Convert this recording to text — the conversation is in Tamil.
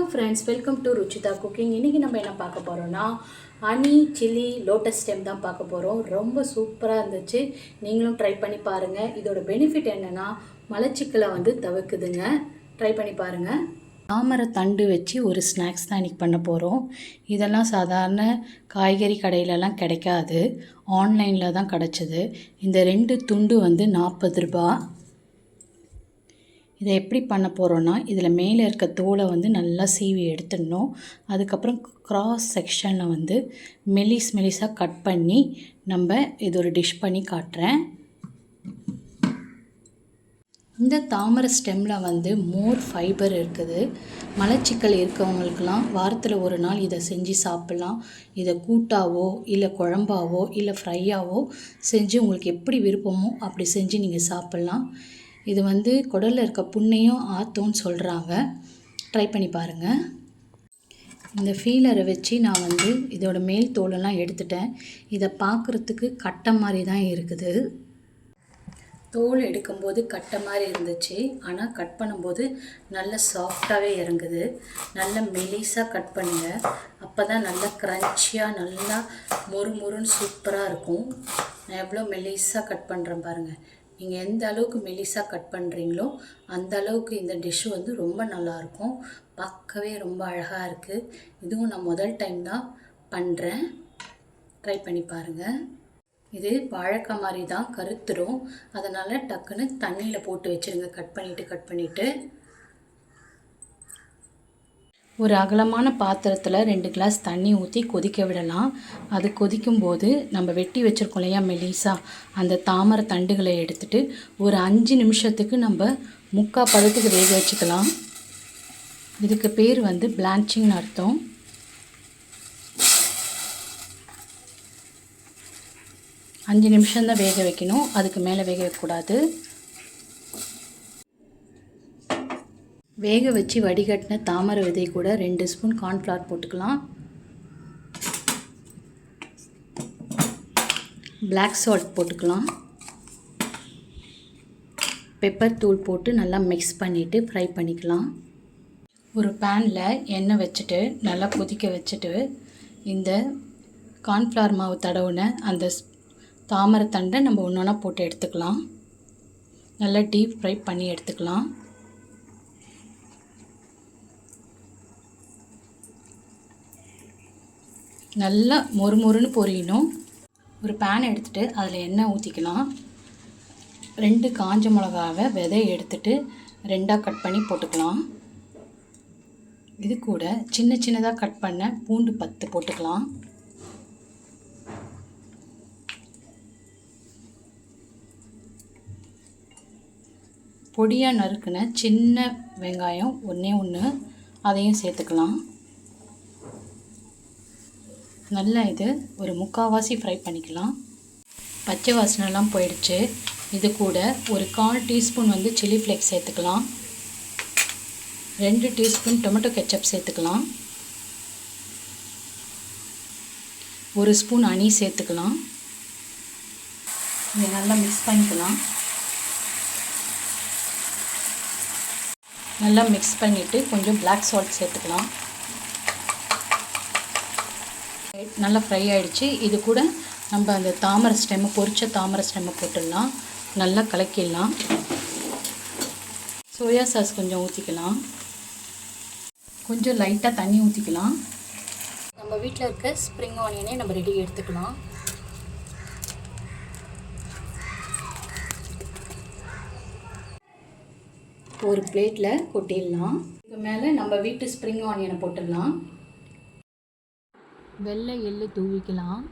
வணக்கம் friends, welcome to Ruchita cooking. இன்றைக்கி நம்ம என்ன பார்க்க போகிறோன்னா ஹனி சில்லி லோட்டஸ் ஸ்டெம் தான் பார்க்க போகிறோம். ரொம்ப சூப்பராக இருந்துச்சு. நீங்களும் ட்ரை பண்ணி பாருங்கள். இதோட பெனிஃபிட் என்னென்னா மலச்சிக்கலை தவிர்க்குதுங்க. ட்ரை பண்ணி பாருங்கள். தாமரை தண்டு வச்சு ஒரு ஸ்நாக்ஸ் தான் இன்றைக்கி பண்ண போகிறோம். இதெல்லாம் சாதாரண காய்கறி கடையிலலாம் கிடைக்காது, ஆன்லைனில் தான் கிடச்சிது. இந்த 2 துண்டு 40 ரூபா. இதை எப்படி பண்ண போகிறோன்னா, இதில் மேலே இருக்க தோலை நல்லா சீவி எடுத்துடணும். அதுக்கப்புறம் கிராஸ் செக்ஷனில் மெலிஸாக கட் பண்ணி நம்ம இது ஒரு டிஷ் பண்ணி காட்டுறேன். இந்த தாமரை ஸ்டெம்மில் மோர் ஃபைபர் இருக்குது. மலச்சிக்கல் இருக்கவங்களுக்கெல்லாம் வாரத்தில் ஒரு நாள் இதை செஞ்சு சாப்பிட்லாம். இதை கூட்டாவோ இல்லை குழம்பாவோ இல்லை ஃப்ரையாவோ செஞ்சு உங்களுக்கு எப்படி விருப்பமோ அப்படி செஞ்சு நீங்கள் சாப்பிட்லாம். இது குடலில் இருக்க புண்ணையும் ஆற்றும்னு சொல்கிறாங்க. ட்ரை பண்ணி பாருங்கள். இந்த ஃபீலரை வச்சு நான் இதோட மேல் தோலெல்லாம் எடுத்துட்டேன். இதை பார்க்குறதுக்கு கட்டை மாதிரி தான் இருக்குது. தோல் எடுக்கும்போது கட்டை மாதிரி இருந்துச்சு, ஆனால் கட் பண்ணும்போது நல்ல சாஃப்டாகவே இறங்குது. நல்ல மெலிஸாக கட் பண்ணுங்கள். அப்போ தான் நல்லா க்ரன்ச்சியாக நல்லா மொறுன்னு சூப்பராக இருக்கும். நான் எவ்வளோ மெலிஸாக கட் பண்ணுறேன் பாருங்கள். நீங்கள் எந்த அளவுக்கு மெலிஸாக கட் பண்ணுறீங்களோ அந்த அளவுக்கு இந்த டிஷ்ஷு ரொம்ப நல்லாயிருக்கும். பார்க்கவே ரொம்ப அழகாக இருக்குது. இதுவும் நான் முதல் டைம் தான் பண்ணுறேன். ட்ரை பண்ணி பாருங்கள். இது வாழைக்காய் மாதிரி தான் கருத்துரும். அதனால் டக்குன்னு தண்ணியில் போட்டு வச்சுருங்க. கட் பண்ணிவிட்டு ஒரு அகலமான பாத்திரத்தில் 2 கிளாஸ் தண்ணி ஊற்றி கொதிக்க விடலாம். அது கொதிக்கும்போது நம்ம வெட்டி வச்சுருக்கோம் இல்லையா மெலிசா, அந்த தாமரை தண்டுகளை எடுத்துகிட்டு ஒரு 5 நிமிஷத்துக்கு நம்ம 3/4 பதத்துக்கு வேக வச்சுக்கலாம். இதுக்கு பேர் பிளான்ச்சிங்னு அர்த்தம். அஞ்சு நிமிஷம்தான் வேக வைக்கணும், அதுக்கு மேலே வேக வைக்கக்கூடாது. வேக வச்சு வடிகட்டின தாமரை விதை கூட 2 ஸ்பூன் கார்ன்ஃப்ளவர் போட்டுக்கலாம். பிளாக் சால்ட் போட்டுக்கலாம். பெப்பர் தூள் போட்டு நல்லா மிக்ஸ் பண்ணிவிட்டு ஃப்ரை பண்ணிக்கலாம். ஒரு பேனில் எண்ணெய் வச்சுட்டு நல்லா கொதிக்க வச்சுட்டு இந்த கார்ன்ஃப்ளவர் மாவு தடவுன அந்த தாமரை தண்டை நம்ம ஒன்றா போட்டு எடுத்துக்கலாம். நல்லா டீப் ஃப்ரை பண்ணி எடுத்துக்கலாம். நல்லா மொறுன்னு பொரியணும். ஒரு பேன் எடுத்துகிட்டு அதில் எண்ணெய் ஊற்றிக்கலாம். 2 காஞ்ச மிளகாவை விதையை எடுத்துகிட்டு 2ஆக கட் பண்ணி போட்டுக்கலாம். இது கூட சின்னதாக கட் பண்ண பூண்டு 10 போட்டுக்கலாம். பொடியாக நறுக்குன சின்ன வெங்காயம் ஒன்று அதையும் சேர்த்துக்கலாம். நல்லா இது ஒரு 3/4 ஃப்ரை பண்ணிக்கலாம். பச்சை வாசனைலாம் போயிடுச்சு. இது கூட ஒரு 1/4 டீஸ்பூன் சில்லி ஃப்ளேக்ஸ் சேர்த்துக்கலாம். 2 டீஸ்பூன் டொமேட்டோ கெச்சப் சேர்த்துக்கலாம். 1 ஸ்பூன் ஹனி சேர்த்துக்கலாம். இதை நல்லா மிக்ஸ் பண்ணிக்கலாம். நல்லா மிக்ஸ் பண்ணிவிட்டு கொஞ்சம் பிளாக் சால்ட் சேர்த்துக்கலாம். நல்லா ஃப்ரை ஆகிடுச்சு. இது கூட நம்ம அந்த தாமரை ஸ்டெம்மை பொரிச்ச தாமரை ஸ்டெம்மை போட்டுடலாம். நல்லா கலக்கிடலாம். சோயா சாஸ் கொஞ்சம் ஊற்றிக்கலாம். கொஞ்சம் லைட்டாக தண்ணி ஊற்றிக்கலாம். நம்ம வீட்டில் இருக்க ஸ்ப்ரிங் ஆனியனே நம்ம ரெடி எடுத்துக்கலாம். ஒரு பிளேட்டில் கொட்டிடலாம். இதுக்கு மேலே நம்ம வீட்டு ஸ்ப்ரிங் ஆனியனை போட்டுடலாம். வெள்ளை எள்ளு தூவிக்கலாம்.